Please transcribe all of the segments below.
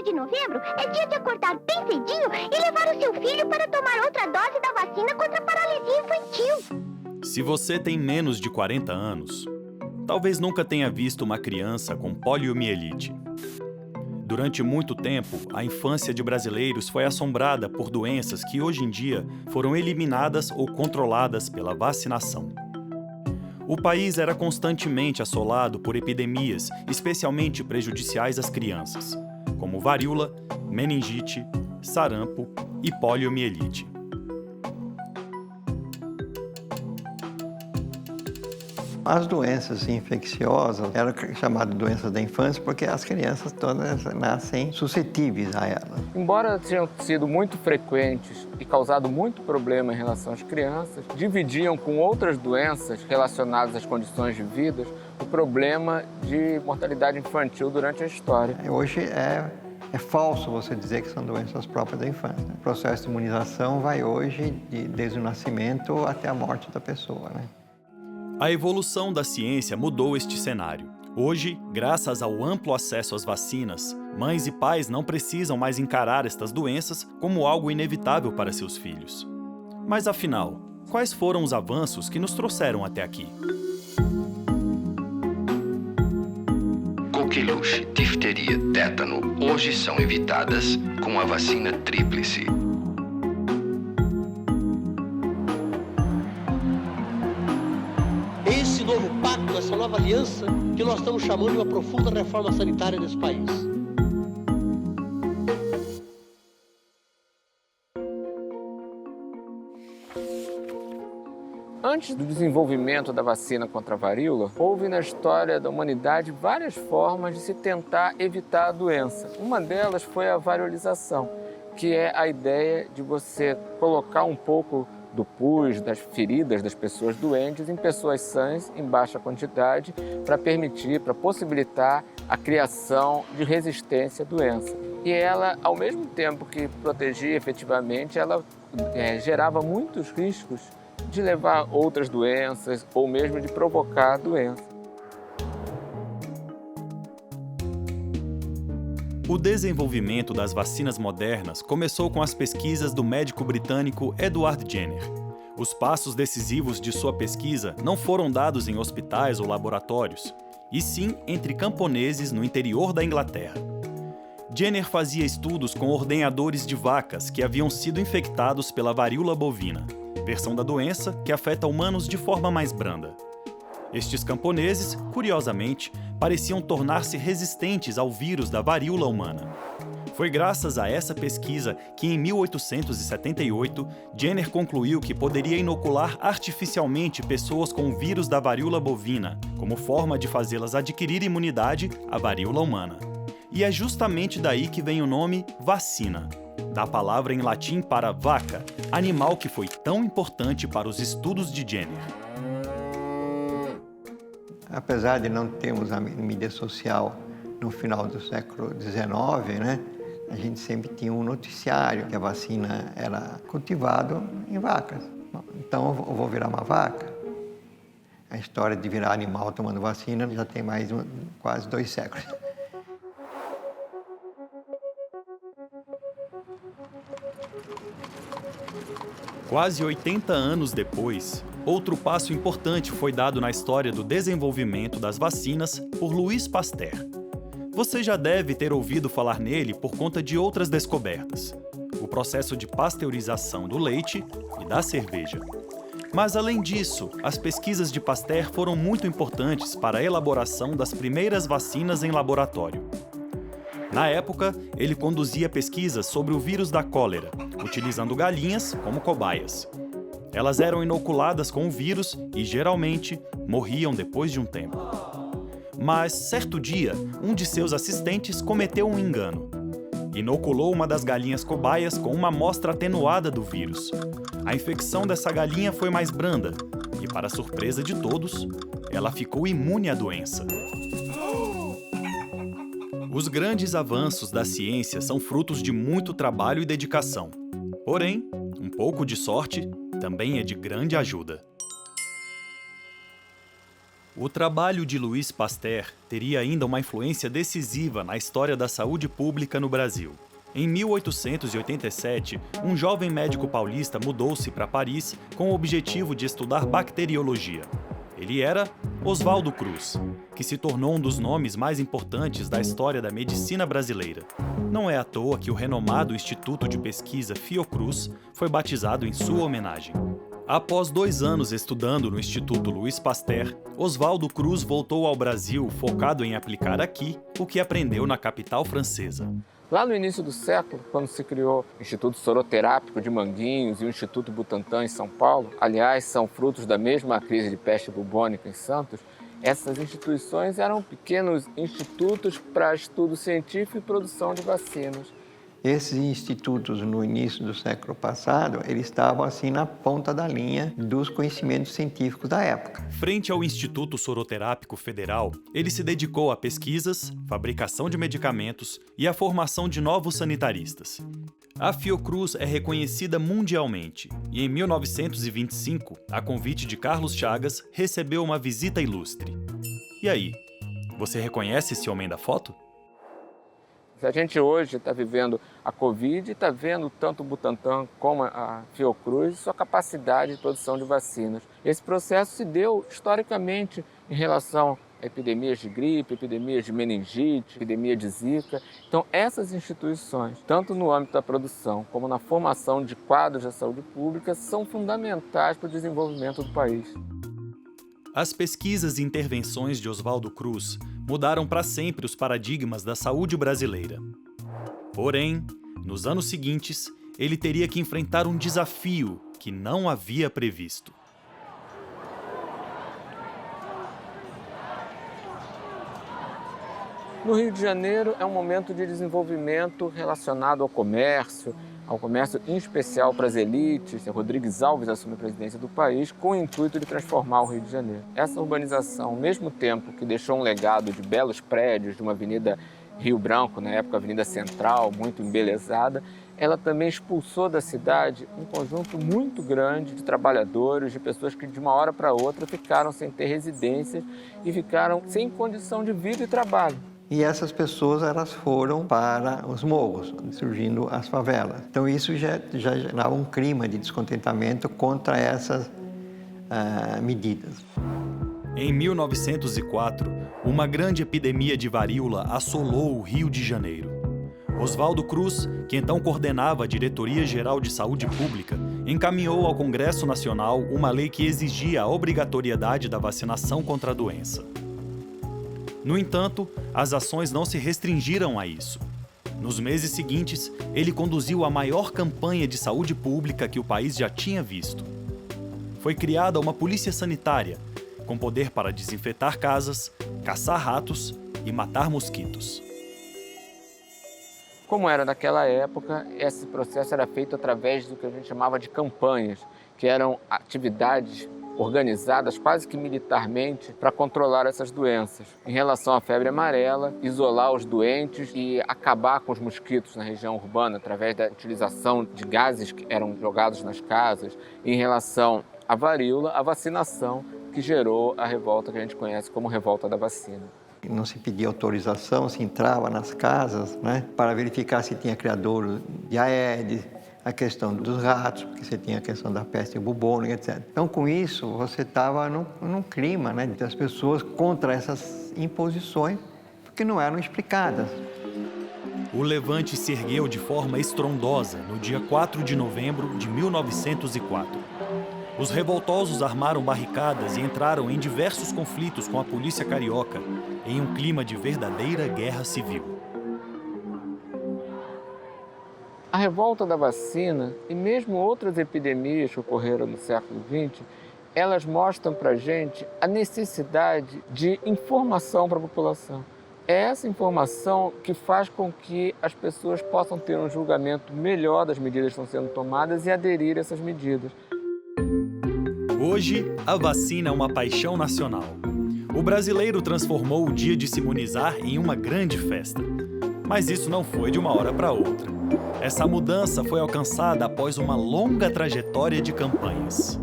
de novembro é dia de acordar bem cedinho e levar o seu filho para tomar outra dose da vacina contra a paralisia infantil. Se você tem menos de 40 anos, talvez nunca tenha visto uma criança com poliomielite. Durante muito tempo, a infância de brasileiros foi assombrada por doenças que hoje em dia foram eliminadas ou controladas pela vacinação. O país era constantemente assolado por epidemias, especialmente prejudiciais às crianças, como varíola, meningite, sarampo e poliomielite. As doenças infecciosas eram chamadas de doenças da infância porque as crianças todas nascem suscetíveis a elas. Embora tenham sido muito frequentes e causado muito problema em relação às crianças, dividiam com outras doenças relacionadas às condições de vida o problema de mortalidade infantil durante a história. Hoje é falso você dizer que são doenças próprias da infância. O processo de imunização vai hoje desde o nascimento até a morte da pessoa, né? A evolução da ciência mudou este cenário. Hoje, graças ao amplo acesso às vacinas, mães e pais não precisam mais encarar estas doenças como algo inevitável para seus filhos. Mas afinal, quais foram os avanços que nos trouxeram até aqui? Coqueluche, difteria, tétano hoje são evitadas com a vacina tríplice. Esse novo pacto, essa nova aliança, que nós estamos chamando de uma profunda reforma sanitária desse país. Antes do desenvolvimento da vacina contra a varíola, houve na história da humanidade várias formas de se tentar evitar a doença. Uma delas foi a variolização, que é a ideia de você colocar um pouco do pus, das feridas das pessoas doentes em pessoas sãs, em baixa quantidade, para possibilitar a criação de resistência à doença. E ela, ao mesmo tempo que protegia efetivamente, ela gerava muitos riscos de levar outras doenças ou mesmo de provocar a doença. O desenvolvimento das vacinas modernas começou com as pesquisas do médico britânico Edward Jenner. Os passos decisivos de sua pesquisa não foram dados em hospitais ou laboratórios, e sim entre camponeses no interior da Inglaterra. Jenner fazia estudos com ordenhadores de vacas que haviam sido infectados pela varíola bovina, versão da doença que afeta humanos de forma mais branda. Estes camponeses, curiosamente, pareciam tornar-se resistentes ao vírus da varíola humana. Foi graças a essa pesquisa que, em 1878, Jenner concluiu que poderia inocular artificialmente pessoas com o vírus da varíola bovina, como forma de fazê-las adquirir imunidade à varíola humana. E é justamente daí que vem o nome vacina, da palavra em latim para vaca, animal que foi tão importante para os estudos de Jenner. Apesar de não termos a mídia social no final do século XIX, né, a gente sempre tinha um noticiário que a vacina era cultivada em vacas. Então eu vou virar uma vaca. A história de virar animal tomando vacina já tem quase 2 séculos. Quase 80 anos depois, outro passo importante foi dado na história do desenvolvimento das vacinas por Louis Pasteur. Você já deve ter ouvido falar nele por conta de outras descobertas: o processo de pasteurização do leite e da cerveja. Mas, além disso, as pesquisas de Pasteur foram muito importantes para a elaboração das primeiras vacinas em laboratório. Na época, ele conduzia pesquisas sobre o vírus da cólera, utilizando galinhas como cobaias. Elas eram inoculadas com o vírus e, geralmente, morriam depois de um tempo. Mas, certo dia, um de seus assistentes cometeu um engano. Inoculou uma das galinhas cobaias com uma amostra atenuada do vírus. A infecção dessa galinha foi mais branda e, para surpresa de todos, ela ficou imune à doença. Os grandes avanços da ciência são frutos de muito trabalho e dedicação. Porém, um pouco de sorte também é de grande ajuda. O trabalho de Louis Pasteur teria ainda uma influência decisiva na história da saúde pública no Brasil. Em 1887, um jovem médico paulista mudou-se para Paris com o objetivo de estudar bacteriologia. Ele era Oswaldo Cruz, que se tornou um dos nomes mais importantes da história da medicina brasileira. Não é à toa que o renomado Instituto de Pesquisa Fiocruz foi batizado em sua homenagem. Após 2 anos estudando no Instituto Louis Pasteur, Oswaldo Cruz voltou ao Brasil focado em aplicar aqui o que aprendeu na capital francesa. Lá no início do século, quando se criou o Instituto Soroterápico de Manguinhos e o Instituto Butantan em São Paulo, aliás, são frutos da mesma crise de peste bubônica em Santos, essas instituições eram pequenos institutos para estudo científico e produção de vacinas. Esses institutos, no início do século passado, eles estavam assim na ponta da linha dos conhecimentos científicos da época. Frente ao Instituto Soroterápico Federal, ele se dedicou a pesquisas, fabricação de medicamentos e a formação de novos sanitaristas. A Fiocruz é reconhecida mundialmente e, em 1925, a convite de Carlos Chagas, recebeu uma visita ilustre. E aí, você reconhece esse homem da foto? A gente hoje está vivendo a Covid e está vendo tanto o Butantan como a Fiocruz e sua capacidade de produção de vacinas. Esse processo se deu historicamente em relação a epidemias de gripe, epidemias de meningite, epidemia de zika. Então, essas instituições, tanto no âmbito da produção como na formação de quadros da saúde pública, são fundamentais para o desenvolvimento do país. As pesquisas e intervenções de Oswaldo Cruz mudaram para sempre os paradigmas da saúde brasileira. Porém, nos anos seguintes, ele teria que enfrentar um desafio que não havia previsto. No Rio de Janeiro é um momento de desenvolvimento relacionado ao comércio em especial para as elites. Rodrigues Alves assume a presidência do país com o intuito de transformar o Rio de Janeiro. Essa urbanização, ao mesmo tempo que deixou um legado de belos prédios, de uma avenida Rio Branco, na época Avenida Central, muito embelezada, ela também expulsou da cidade um conjunto muito grande de trabalhadores, de pessoas que de uma hora para outra ficaram sem ter residências e ficaram sem condição de vida e trabalho. E essas pessoas, elas foram para os morros, surgindo as favelas. Então isso já gerava um clima de descontentamento contra essas medidas. Em 1904, uma grande epidemia de varíola assolou o Rio de Janeiro. Oswaldo Cruz, que então coordenava a Diretoria-Geral de Saúde Pública, encaminhou ao Congresso Nacional uma lei que exigia a obrigatoriedade da vacinação contra a doença. No entanto, as ações não se restringiram a isso. Nos meses seguintes, ele conduziu a maior campanha de saúde pública que o país já tinha visto. Foi criada uma polícia sanitária, com poder para desinfetar casas, caçar ratos e matar mosquitos. Como era naquela época, esse processo era feito através do que a gente chamava de campanhas, que eram atividades organizadas quase que militarmente para controlar essas doenças. Em relação à febre amarela, isolar os doentes e acabar com os mosquitos na região urbana através da utilização de gases que eram jogados nas casas. Em relação à varíola, a vacinação que gerou a revolta que a gente conhece como revolta da vacina. Não se pedia autorização, se entrava nas casas, para verificar se tinha criadouro de Aedes, a questão dos ratos, porque você tinha a questão da peste bubônica, etc. Então, com isso, você estava num clima das pessoas contra essas imposições, porque não eram explicadas. O levante se ergueu de forma estrondosa no dia 4 de novembro de 1904. Os revoltosos armaram barricadas e entraram em diversos conflitos com a polícia carioca, em um clima de verdadeira guerra civil. A revolta da vacina e mesmo outras epidemias que ocorreram no século XX, elas mostram para a gente a necessidade de informação para a população. É essa informação que faz com que as pessoas possam ter um julgamento melhor das medidas que estão sendo tomadas e aderir a essas medidas. Hoje, a vacina é uma paixão nacional. O brasileiro transformou o dia de se imunizar em uma grande festa. Mas isso não foi de uma hora para outra. Essa mudança foi alcançada após uma longa trajetória de campanhas.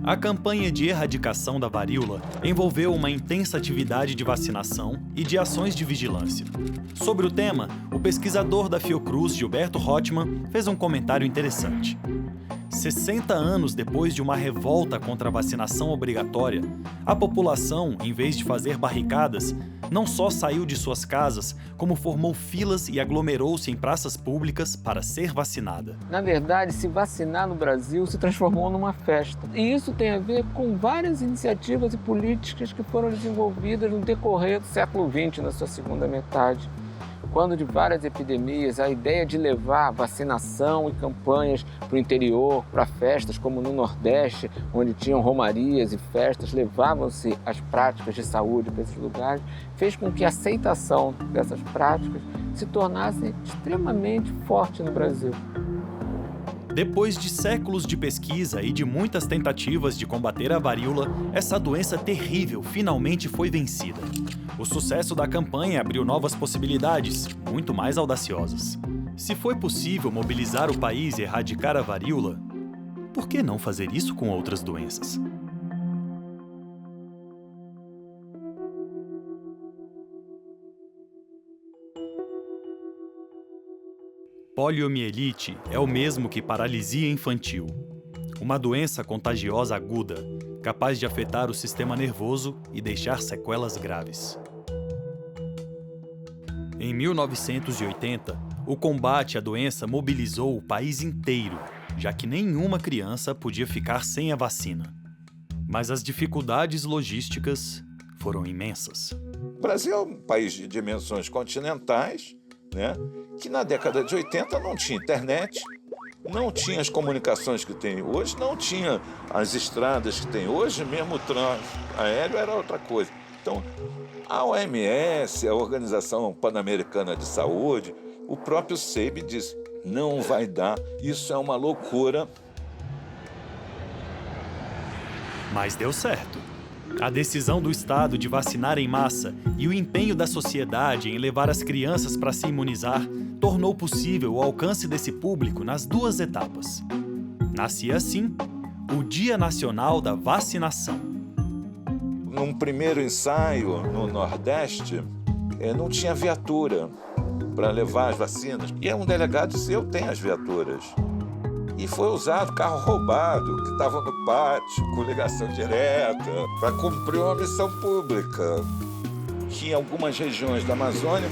A campanha de erradicação da varíola envolveu uma intensa atividade de vacinação e de ações de vigilância. Sobre o tema, o pesquisador da Fiocruz, Gilberto Rothman, fez um comentário interessante. 60 anos depois de uma revolta contra a vacinação obrigatória, a população, em vez de fazer barricadas, não só saiu de suas casas, como formou filas e aglomerou-se em praças públicas para ser vacinada. Na verdade, se vacinar no Brasil se transformou numa festa. E isso tem a ver com várias iniciativas e políticas que foram desenvolvidas no decorrer do século XX, na sua segunda metade. Quando de várias epidemias, a ideia de levar vacinação e campanhas para o interior, para festas como no Nordeste, onde tinham romarias e festas, levavam-se as práticas de saúde para esses lugares, fez com que a aceitação dessas práticas se tornasse extremamente forte no Brasil. Depois de séculos de pesquisa e de muitas tentativas de combater a varíola, essa doença terrível finalmente foi vencida. O sucesso da campanha abriu novas possibilidades, muito mais audaciosas. Se foi possível mobilizar o país e erradicar a varíola, por que não fazer isso com outras doenças? Poliomielite é o mesmo que paralisia infantil, uma doença contagiosa aguda, capaz de afetar o sistema nervoso e deixar sequelas graves. Em 1980, o combate à doença mobilizou o país inteiro, já que nenhuma criança podia ficar sem a vacina. Mas as dificuldades logísticas foram imensas. O Brasil é um país de dimensões continentais, né? Que na década de 80 não tinha internet, não tinha as comunicações que tem hoje, não tinha as estradas que tem hoje, mesmo o trânsito aéreo era outra coisa. Então, a OMS, a Organização Pan-Americana de Saúde, o próprio SEIB diz, não vai dar, isso é uma loucura. Mas deu certo. A decisão do Estado de vacinar em massa e o empenho da sociedade em levar as crianças para se imunizar tornou possível o alcance desse público nas duas etapas. Nascia assim o Dia Nacional da Vacinação. Num primeiro ensaio no Nordeste, não tinha viatura para levar as vacinas. E um delegado disse, eu tenho as viaturas. E foi usado carro roubado, que estava no pátio, com ligação direta, para cumprir uma missão pública. Que em algumas regiões da Amazônia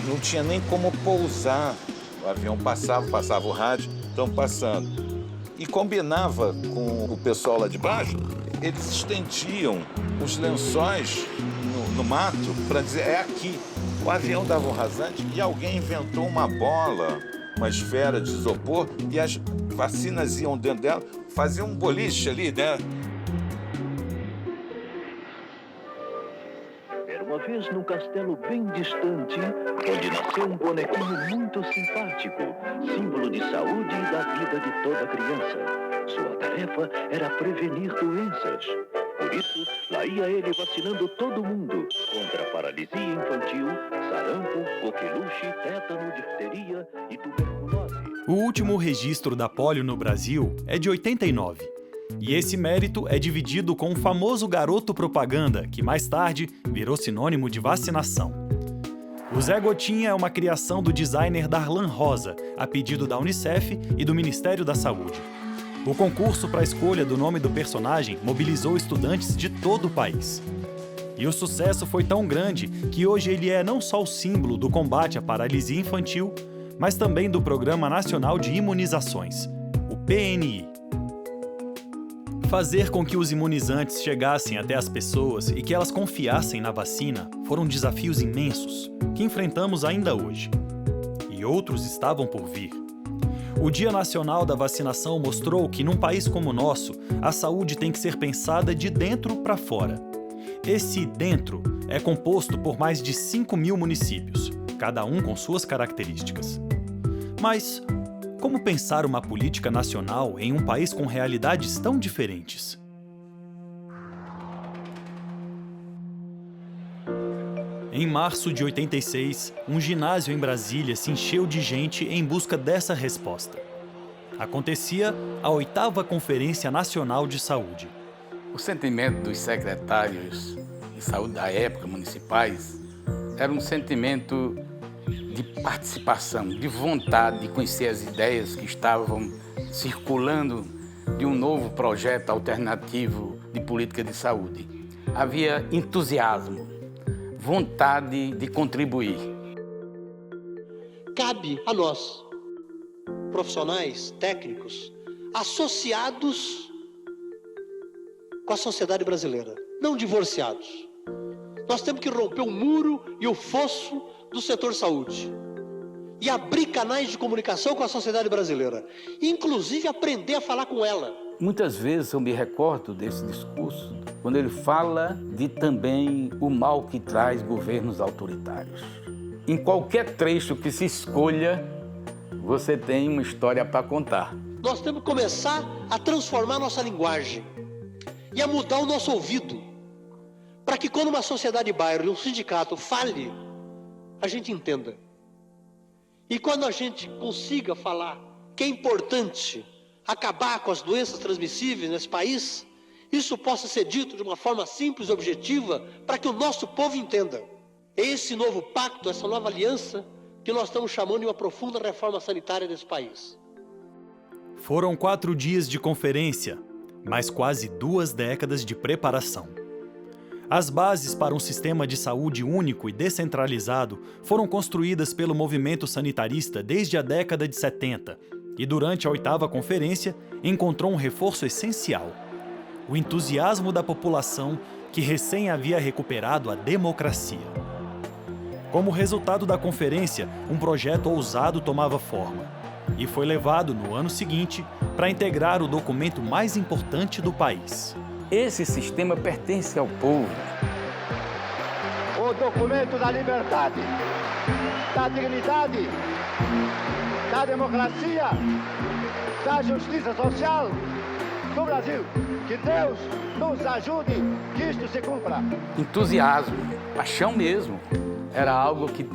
não tinha nem como pousar. O avião passava o rádio, estão passando. E combinava com o pessoal lá de baixo, eles estendiam os lençóis no mato para dizer, é aqui. O avião dava um rasante e alguém inventou uma bola, uma esfera de isopor, e as vacinas iam dentro dela, faziam um boliche ali, né? Era uma vez num castelo bem distante, onde nasceu um bonequinho muito simpático, símbolo de saúde e da vida de toda criança. Sua tarefa era prevenir doenças. Por isso, lá ia ele vacinando todo mundo contra a paralisia infantil, sarampo, coqueluche, tétano, difteria e tuberculose. O último registro da polio no Brasil é de 89. E esse mérito é dividido com o famoso garoto propaganda, que mais tarde virou sinônimo de vacinação. O Zé Gotinha é uma criação do designer Darlan Rosa, a pedido da Unicef e do Ministério da Saúde. O concurso para a escolha do nome do personagem mobilizou estudantes de todo o país. E o sucesso foi tão grande que hoje ele é não só o símbolo do combate à paralisia infantil, mas também do Programa Nacional de Imunizações, o PNI. Fazer com que os imunizantes chegassem até as pessoas e que elas confiassem na vacina foram desafios imensos que enfrentamos ainda hoje. E outros estavam por vir. O Dia Nacional da Vacinação mostrou que, num país como o nosso, a saúde tem que ser pensada de dentro para fora. Esse dentro é composto por mais de 5.000 municípios, cada um com suas características. Mas como pensar uma política nacional em um país com realidades tão diferentes? Em março de 86, um ginásio em Brasília se encheu de gente em busca dessa resposta. Acontecia a 8ª Conferência Nacional de Saúde. O sentimento dos secretários de saúde da época, municipais, era um sentimento de participação, de vontade de conhecer as ideias que estavam circulando de um novo projeto alternativo de política de saúde. Havia entusiasmo, vontade de contribuir. Cabe a nós, profissionais, técnicos, associados com a sociedade brasileira, não divorciados. Nós temos que romper o muro e o fosso do setor saúde e abrir canais de comunicação com a sociedade brasileira, inclusive aprender a falar com ela. Muitas vezes eu me recordo desse discurso, quando ele fala de também o mal que traz governos autoritários. Em qualquer trecho que se escolha, você tem uma história para contar. Nós temos que começar a transformar nossa linguagem e a mudar o nosso ouvido, para que quando uma sociedade de bairro e um sindicato fale, a gente entenda. E quando a gente consiga falar que é importante acabar com as doenças transmissíveis nesse país, isso possa ser dito de uma forma simples e objetiva para que o nosso povo entenda. É esse novo pacto, essa nova aliança que nós estamos chamando de uma profunda reforma sanitária desse país. Foram 4 dias de conferência, mais quase 2 décadas de preparação. As bases para um sistema de saúde único e descentralizado foram construídas pelo movimento sanitarista desde a década de 70 e, durante a 8ª conferência, encontrou um reforço essencial: o entusiasmo da população que recém havia recuperado a democracia. Como resultado da conferência, um projeto ousado tomava forma e foi levado no ano seguinte para integrar o documento mais importante do país. Esse sistema pertence ao povo. O documento da liberdade, da dignidade, da democracia, da justiça social do Brasil. Que Deus nos ajude que isto se cumpra. Entusiasmo, paixão mesmo. Era algo que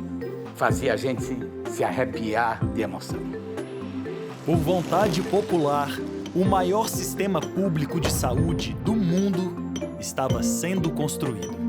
fazia a gente se arrepiar de emoção. Por vontade popular, o maior sistema público de saúde do mundo estava sendo construído.